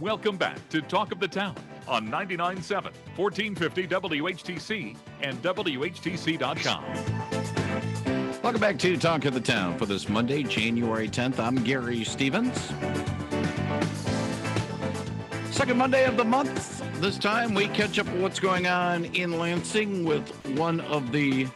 Welcome back to Talk of the Town on 99.7, 1450 WHTC and WHTC.com. Welcome back to Talk of the Town for this Monday, January 10th. I'm Gary Stevens. Second Monday of the month. This time we catch up with what's going on in Lansing with one of the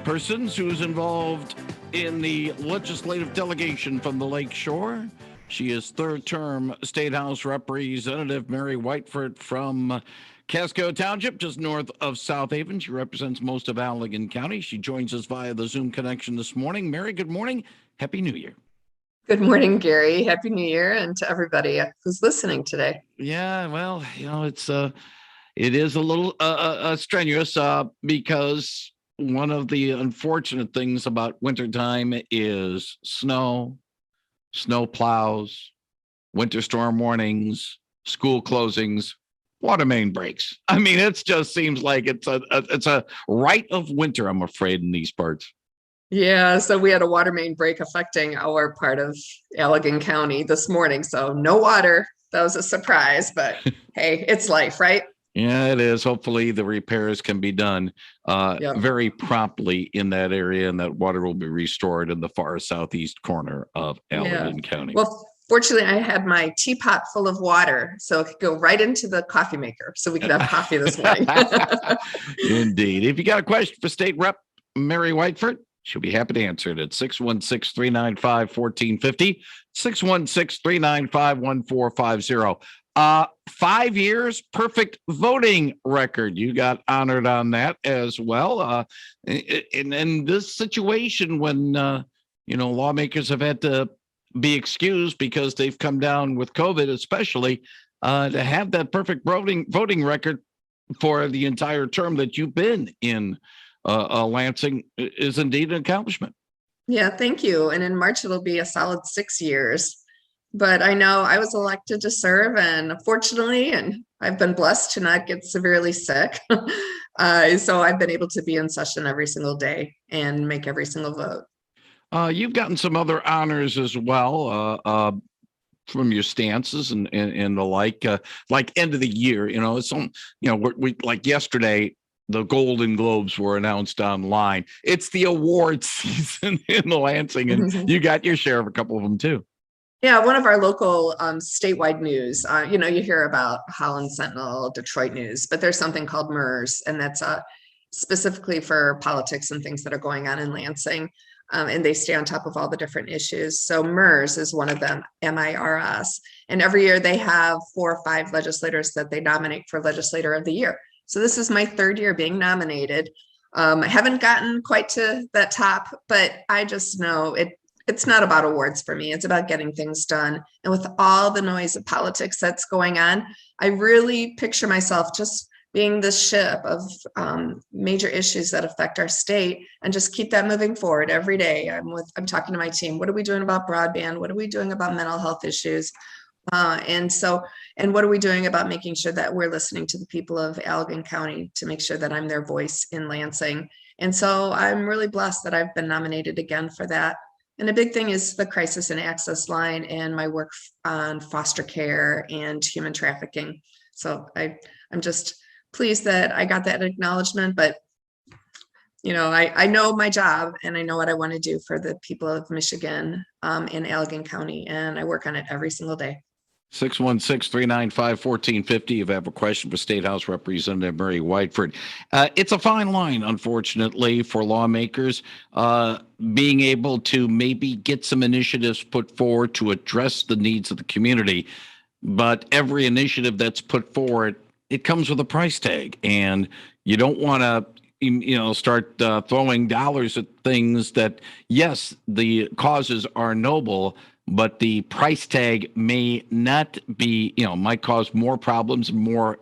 persons who's involved in the legislative delegation from the Lake Shore. She is third-term State House Representative Mary Whiteford from Casco Township, just north of South Haven. She represents most of Allegan County. She joins us via the Zoom connection this morning. Mary, good morning. Happy New Year. Good morning, Gary. Happy New Year, and to everybody who's listening today. Yeah, well, it is a little strenuous because one of the unfortunate things about wintertime is snow plows, winter storm warnings, school closings, water main breaks. I mean, it just seems like it's a rite of winter, I'm afraid, in these parts. Yeah, so we had a water main break affecting our part of Allegan County this morning. So no water. That was a surprise, but hey, it's life, right? Yeah, it is. Hopefully the repairs can be done very promptly in that area, and that water will be restored in the far southeast corner of Allegan County. Well, fortunately, I had my teapot full of water, so it could go right into the coffee maker, so we could have coffee this morning. Indeed. If you got a question for State Rep Mary Whiteford, she'll be happy to answer it at 616-395-1450, 616-395-1450. 5 years, perfect voting record. You got honored on that as well. In this situation when, lawmakers have had to be excused because they've come down with COVID, especially to have that perfect voting record for the entire term that you've been in Lansing is indeed an accomplishment. Yeah, thank you. And in March, it'll be a solid 6 years. But I know I was elected to serve, and fortunately, and I've been blessed to not get severely sick. So I've been able to be in session every single day and make every single vote. You've gotten some other honors as well from your stances and the like end of the year. We like yesterday, the Golden Globes were announced online. It's the award season in Lansing, and you got your share of a couple of them too. Yeah, one of our local statewide news, you hear about Holland Sentinel, Detroit News, but there's something called MERS, and that's specifically for politics and things that are going on in Lansing. And they stay on top of all the different issues. So MERS is one of them, MIRS. And every year they have 4 or 5 legislators that they nominate for Legislator of the Year. So this is my 3rd year being nominated. I haven't gotten quite to that top, but I just know it's not about awards for me. It's about getting things done. And with all the noise of politics that's going on, I really picture myself just being the ship of major issues that affect our state and just keep that moving forward every day. I'm talking to my team. What are we doing about broadband? What are we doing about mental health issues? And what are we doing about making sure that we're listening to the people of Allegan County to make sure that I'm their voice in Lansing? And so I'm really blessed that I've been nominated again for that. And a big thing is the crisis and access line and my work on foster care and human trafficking. So I'm just pleased that I got that acknowledgement, but I know my job and I know what I want to do for the people of Michigan in Allegan County, and I work on it every single day. 616-395-1450. If you have a question for State House Representative Mary Whiteford. It's a fine line, unfortunately, for lawmakers being able to maybe get some initiatives put forward to address the needs of the community. But every initiative that's put forward, it comes with a price tag, and you don't want to start throwing dollars at things that, yes, the causes are noble, but the price tag may not be, might cause more problems, more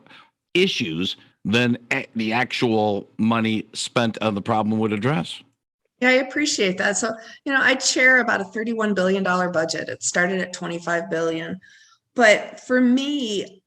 issues than the actual money spent on the problem would address. Yeah, I appreciate that. So, I chair about a $31 billion budget. It started at $25 billion. But for me,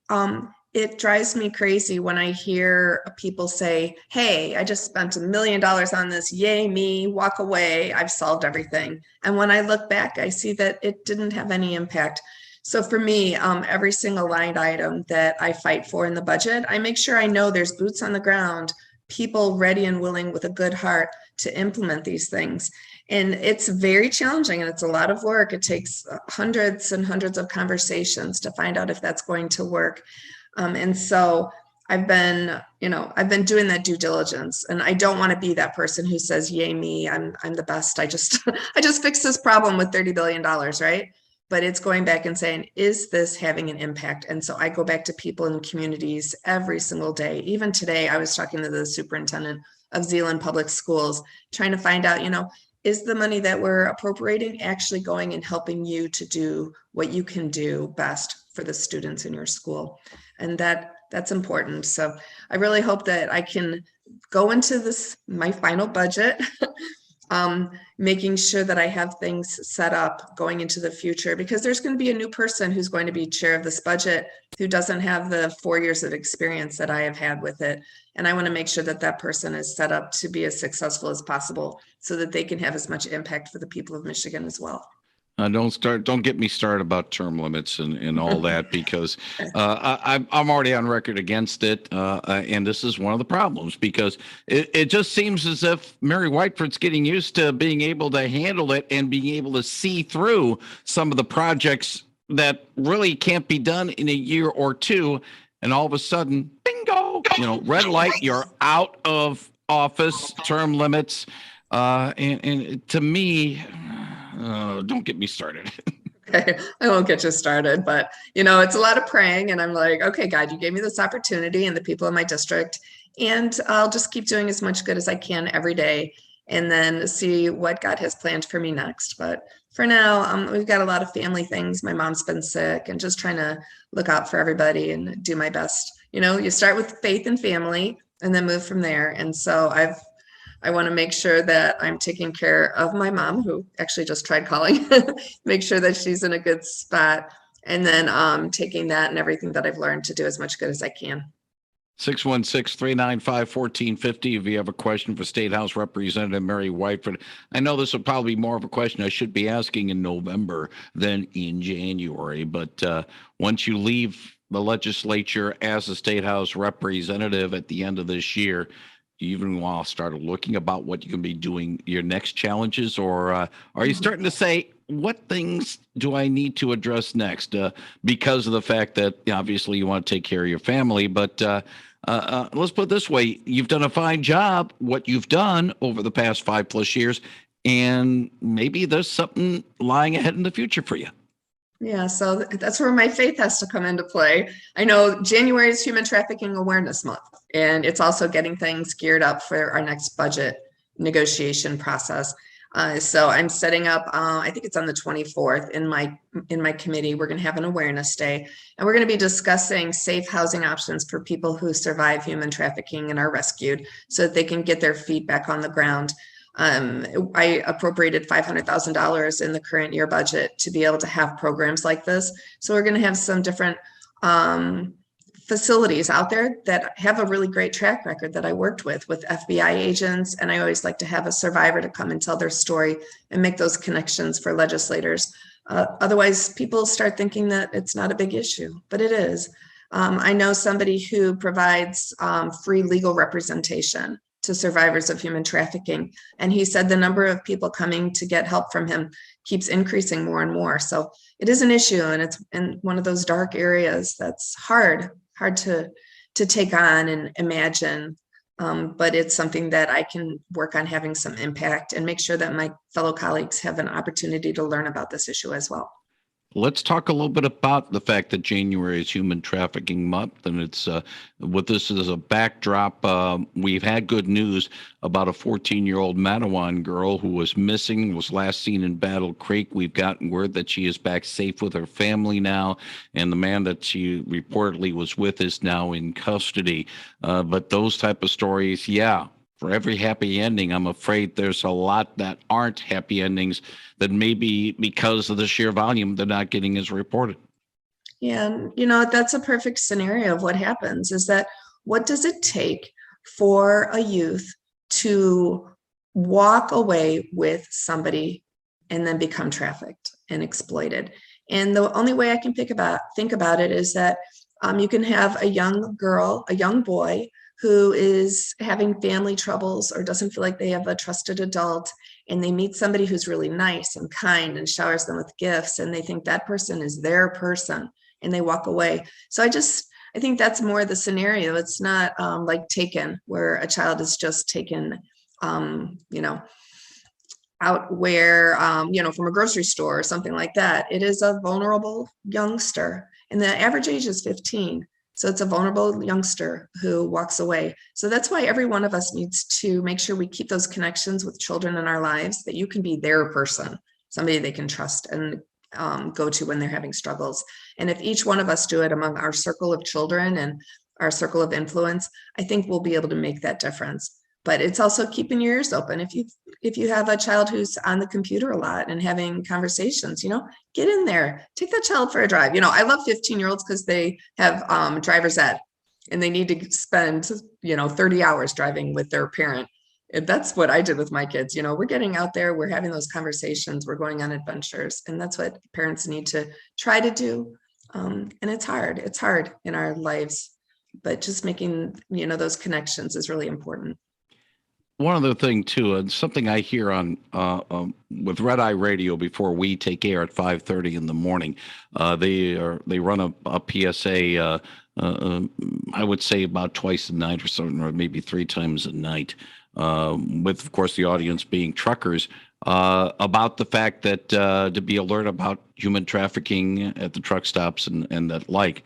it drives me crazy when I hear people say, hey, I just spent $1 million on this. Yay, me, walk away. I've solved everything. And when I look back, I see that it didn't have any impact. So for me, every single line item that I fight for in the budget, I make sure I know there's boots on the ground, people ready and willing with a good heart to implement these things. And it's very challenging and it's a lot of work. It takes hundreds and hundreds of conversations to find out if that's going to work. And so I've been doing that due diligence, and I don't want to be that person who says, yay me, I'm the best. I just fixed this problem with $30 billion, right? But it's going back and saying, is this having an impact? And so I go back to people in communities every single day. Even today, I was talking to the superintendent of Zeeland Public Schools, trying to find out, is the money that we're appropriating actually going and helping you to do what you can do best for the students in your school? And that's important. So I really hope that I can go into this, my final budget, making sure that I have things set up going into the future, because there's going to be a new person who's going to be chair of this budget who doesn't have the 4 years of experience that I have had with it. And I want to make sure that that person is set up to be as successful as possible so that they can have as much impact for the people of Michigan as well. Don't get me started about term limits and all that, because I'm already on record against it. And this is one of the problems, because it just seems as if Mary Whiteford's getting used to being able to handle it and being able to see through some of the projects that really can't be done in a year or two. And all of a sudden, bingo, red light, you're out of office, term limits. And to me, don't get me started. Okay, I won't get you started, but it's a lot of praying, and I'm like, okay, God, you gave me this opportunity and the people in my district, and I'll just keep doing as much good as I can every day, and then see what God has planned for me next. But for now, we've got a lot of family things. My mom's been sick, and just trying to look out for everybody and do my best. You start with faith and family and then move from there. And so I want to make sure that I'm taking care of my mom, who actually just tried calling, make sure that she's in a good spot, and then taking that and everything that I've learned to do as much good as I can. 616-395-1450 if you have a question for State House Representative Mary Whiteford. I know this will probably be more of a question I should be asking in November than in January, but once you leave the legislature as a State House Representative at the end of this year, you even want to start looking about what you can be doing your next challenges, or are you starting to say, what things do I need to address next? Because of the fact that obviously you want to take care of your family, but let's put it this way. You've done a fine job, what you've done over the past 5+ years, and maybe there's something lying ahead in the future for you. Yeah, so that's where my faith has to come into play. I know January is Human Trafficking Awareness Month, and it's also getting things geared up for our next budget negotiation process. So I'm setting up, I think it's on the 24th in my committee, we're going to have an awareness day, and we're going to be discussing safe housing options for people who survive human trafficking and are rescued so that they can get their feet back on the ground. I appropriated $500,000 in the current year budget to be able to have programs like this. So we're going to have some different facilities out there that have a really great track record that I worked with FBI agents. And I always like to have a survivor to come and tell their story and make those connections for legislators. Otherwise, people start thinking that it's not a big issue, but it is. I know somebody who provides free legal representation to survivors of human trafficking. And he said the number of people coming to get help from him keeps increasing more and more. So it is an issue, and it's in one of those dark areas that's hard to take on and imagine. But it's something that I can work on having some impact and make sure that my fellow colleagues have an opportunity to learn about this issue as well. Let's talk a little bit about the fact that January is Human Trafficking Month, and it's with this as a backdrop. We've had good news about a 14-year-old Mattawan girl who was missing, was last seen in Battle Creek. We've gotten word that she is back safe with her family now, and the man that she reportedly was with is now in custody. But those type of stories, yeah. For every happy ending, I'm afraid there's a lot that aren't happy endings that maybe because of the sheer volume, they're not getting as reported. Yeah, and that's a perfect scenario of what happens is that what does it take for a youth to walk away with somebody and then become trafficked and exploited? And the only way I can think about it is that you can have a young girl, a young boy who is having family troubles or doesn't feel like they have a trusted adult, and they meet somebody who's really nice and kind and showers them with gifts, and they think that person is their person, and they walk away. So I think that's more the scenario. It's not like Taken, where a child is just taken, out where, from a grocery store or something like that. It is a vulnerable youngster, and the average age is 15. So it's a vulnerable youngster who walks away. So that's why every one of us needs to make sure we keep those connections with children in our lives, that you can be their person, somebody they can trust and go to when they're having struggles. And if each one of us do it among our circle of children and our circle of influence, I think we'll be able to make that difference. But it's also keeping your ears open. If you have a child who's on the computer a lot and having conversations, get in there, take that child for a drive. I love 15-year-olds because they have driver's ed, and they need to spend 30 hours driving with their parent. And that's what I did with my kids. We're getting out there, we're having those conversations, we're going on adventures, and that's what parents need to try to do. And it's hard in our lives, but just making those connections is really important. One other thing too, and something I hear on with Red Eye Radio before we take air at 5:30 in the morning. They run a PSA. I would say about twice a night or something, or maybe 3 times a night, with of course the audience being truckers, about the fact that to be alert about human trafficking at the truck stops and that like.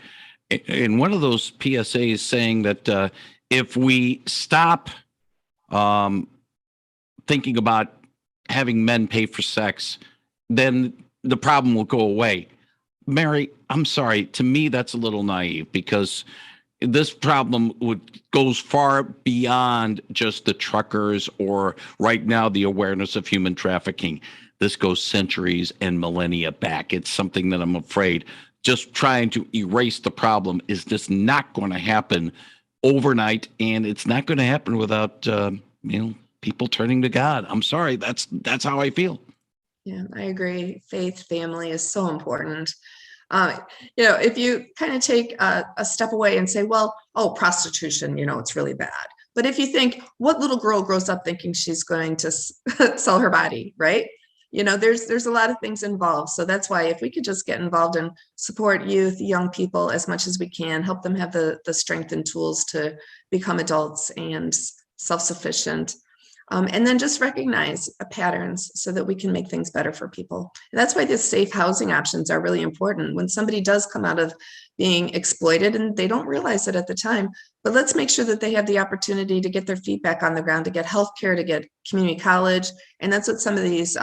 And one of those PSAs saying that if we stop thinking about having men pay for sex, then the problem will go away. Mary, I'm sorry. To me, that's a little naive, because this problem goes far beyond just the truckers or right now the awareness of human trafficking. This goes centuries and millennia back. It's something that I'm afraid just trying to erase the problem is just not going to happen overnight, and it's not going to happen without people turning to God. I'm sorry, that's how I feel. Yeah, I agree. Faith, family is so important. If you kind of take a step away and say, well, prostitution, it's really bad. But if you think, what little girl grows up thinking she's going to sell her body, right? There's a lot of things involved. So that's why if we could just get involved and support youth, young people as much as we can, help them have the strength and tools to become adults and self-sufficient. And then just recognize patterns so that we can make things better for people. And that's why the safe housing options are really important. When somebody does come out of being exploited, and they don't realize it at the time, but let's make sure that they have the opportunity to get their feet back on the ground, to get healthcare, to get community college. And that's what some of these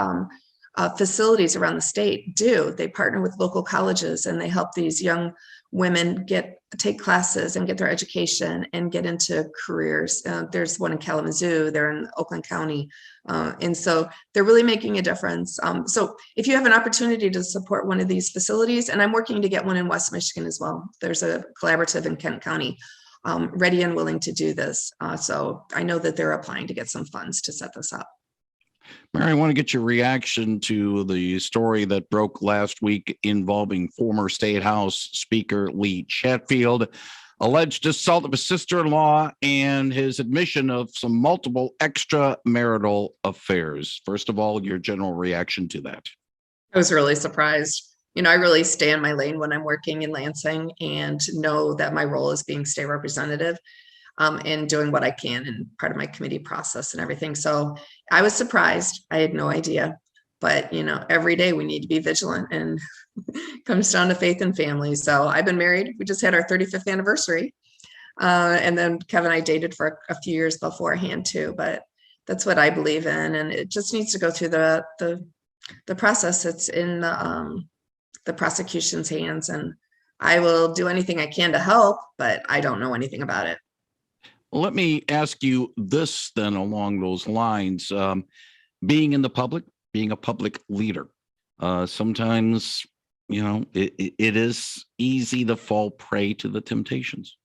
facilities around the state do. They partner with local colleges, and they help these young women take classes and get their education and get into careers. There's one in Kalamazoo, they're in Oakland County. And so they're really making a difference. So if you have an opportunity to support one of these facilities, and I'm working to get one in West Michigan as well. There's a collaborative in Kent County, ready and willing to do this. So I know that they're applying to get some funds to set this up. Mary, I want to get your reaction to the story that broke last week involving former State House Speaker Lee Chatfield, alleged assault of his sister-in-law, and his admission of some multiple extramarital affairs. First of all, your general reaction to that. I was really surprised. I really stay in my lane when I'm working in Lansing, and know that my role is being state representative. And doing what I can and part of my committee process and everything. So I was surprised. I had no idea. But, every day we need to be vigilant, and comes down to faith and family. So I've been married. We just had our 35th anniversary. And then Kevin and I dated for a few years beforehand too. But that's what I believe in. And it just needs to go through the process. It's in the prosecution's hands. And I will do anything I can to help, but I don't know anything about it. Let me ask you this then along those lines. Being in the public, being a public leader, sometimes, it is easy to fall prey to the temptations.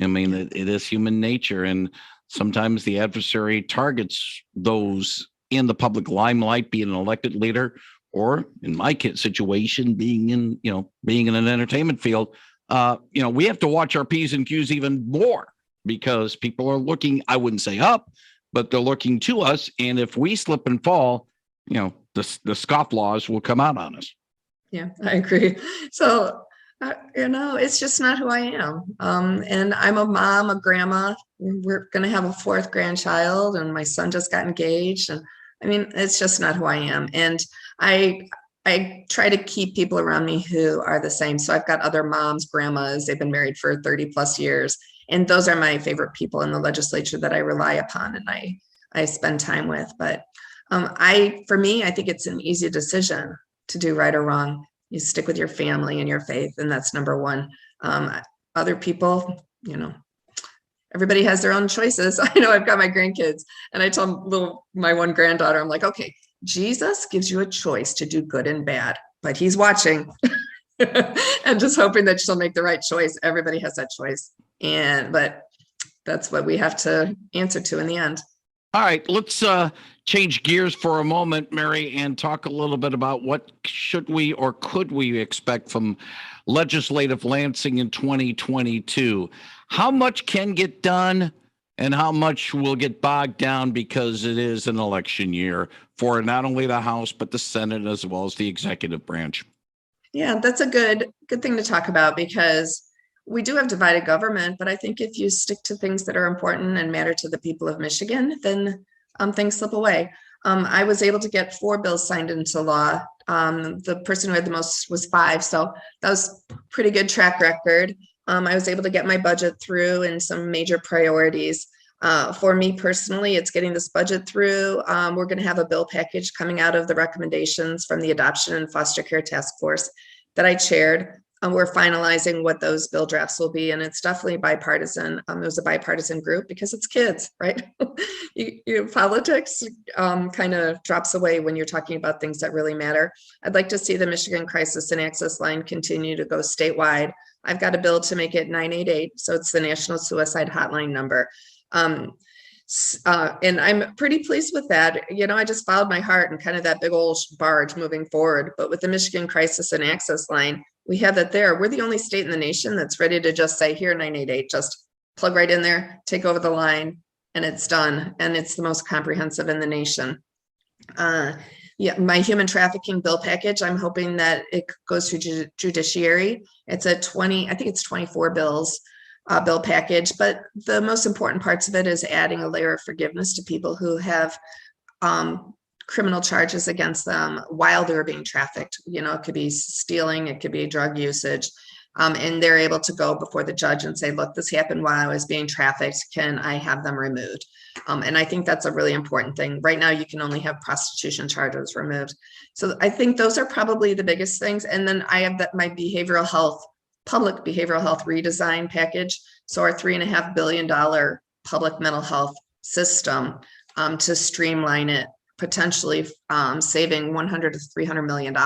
I mean, it is human nature. And sometimes the adversary targets those in the public limelight, being an elected leader or in my situation, being in an entertainment field, we have to watch our P's and Q's even more because people are looking, I wouldn't say up, but they're looking to us. And if we slip and fall, the scofflaws will come out on us. Yeah, I agree. So, it's just not who I am. And I'm a mom, a grandma. We're going to have a fourth grandchild, and my son just got engaged. And I mean, it's just not who I am. And I try to keep people around me who are the same. So I've got other moms, grandmas, they've been married for 30 plus years. And those are my favorite people in the legislature that I rely upon and I spend time with. But for me, I think it's an easy decision to do right or wrong. You stick with your family and your faith, and that's number one. Other people, everybody has their own choices. I know I've got my grandkids, and I tell my one granddaughter, I'm like, okay, Jesus gives you a choice to do good and bad, but he's watching. And just hoping that she'll make the right choice. Everybody has that choice. But that's what we have to answer to in the end. All right, let's change gears for a moment, Mary, and talk a little bit about what should we or could we expect from legislative Lansing in 2022. How much can get done and how much will get bogged down because it is an election year for not only the House, but the Senate as well as the executive branch? Yeah, that's a good thing to talk about because we do have divided government, but I think if you stick to things that are important and matter to the people of Michigan, then things slip away. I was able to get 4 bills signed into law. The person who had the most was 5, so that was pretty good track record. I was able to get my budget through and some major priorities. For me personally, it's getting this budget through. We're going to have a bill package coming out of the recommendations from the Adoption and Foster Care Task Force that I chaired. We're finalizing what those bill drafts will be, and it's definitely bipartisan. It was a bipartisan group because it's kids, right? Politics kind of drops away when you're talking about things that really matter. I'd like to see the Michigan Crisis and Access Line continue to go statewide. I've got a bill to make it 988, so it's the National Suicide Hotline number. And I'm pretty pleased with that. I just followed my heart and kind of that big old barge moving forward. But with the Michigan Crisis and Access Line, we have that there. We're the only state in the nation that's ready to just say, here, 988, just plug right in there, take over the line, and it's done. And it's the most comprehensive in the nation. My human trafficking bill package, I'm hoping that it goes through judiciary. It's I think it's 24 bills. Bill package, but the most important parts of it is adding a layer of forgiveness to people who have criminal charges against them while they're being trafficked. It could be stealing, it could be drug usage, and they're able to go before the judge and say, look, this happened while I was being trafficked. Can I have them removed? And I think that's a really important thing. Right now, you can only have prostitution charges removed. So I think those are probably the biggest things. And then I have my public behavioral health redesign package. So our $3.5 billion public mental health system to streamline it, potentially saving $100 to $300 million,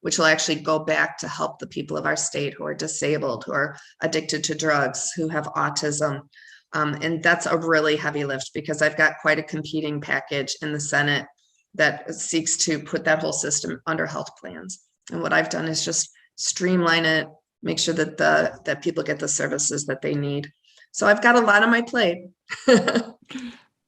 which will actually go back to help the people of our state who are disabled, who are addicted to drugs, who have autism. And that's a really heavy lift because I've got quite a competing package in the Senate that seeks to put that whole system under health plans. And what I've done is just streamline it, make sure that that people get the services that they need. So I've got a lot on my plate.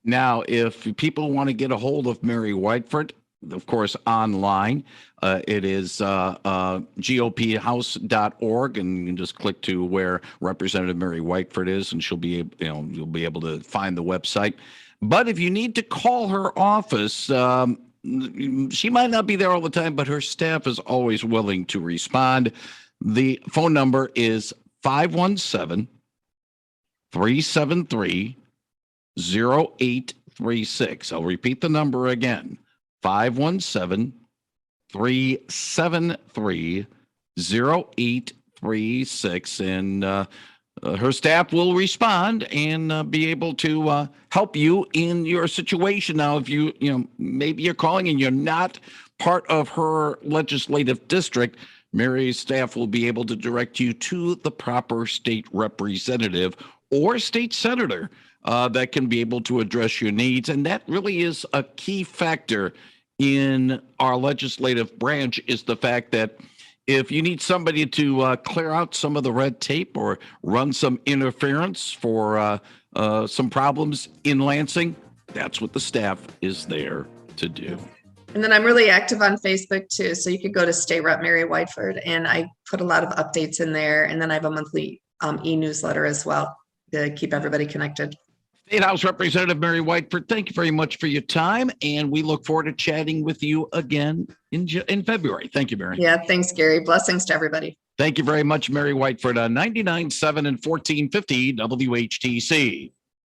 Now, if people want to get a hold of Mary Whiteford, of course, online, it is gophouse.org, and you can just click to where Representative Mary Whiteford is, and you'll be able to find the website. But if you need to call her office, she might not be there all the time, but her staff is always willing to respond. The phone number is 517-373-0836. I'll repeat the number again, 517-373-0836. And her staff will respond and be able to help you in your situation. Now, if maybe you're calling and you're not part of her legislative district, Mary's staff will be able to direct you to the proper state representative or state senator that can be able to address your needs. And that really is a key factor in our legislative branch is the fact that if you need somebody to clear out some of the red tape or run some interference for some problems in Lansing, that's what the staff is there to do. And then I'm really active on Facebook too. So you could go to State Rep Mary Whiteford, and I put a lot of updates in there. And then I have a monthly e-newsletter as well to keep everybody connected. State House Representative Mary Whiteford, thank you very much for your time. And we look forward to chatting with you again in February. Thank you, Mary. Yeah, thanks, Gary. Blessings to everybody. Thank you very much, Mary Whiteford, on 99.7 and 1450 WHTC.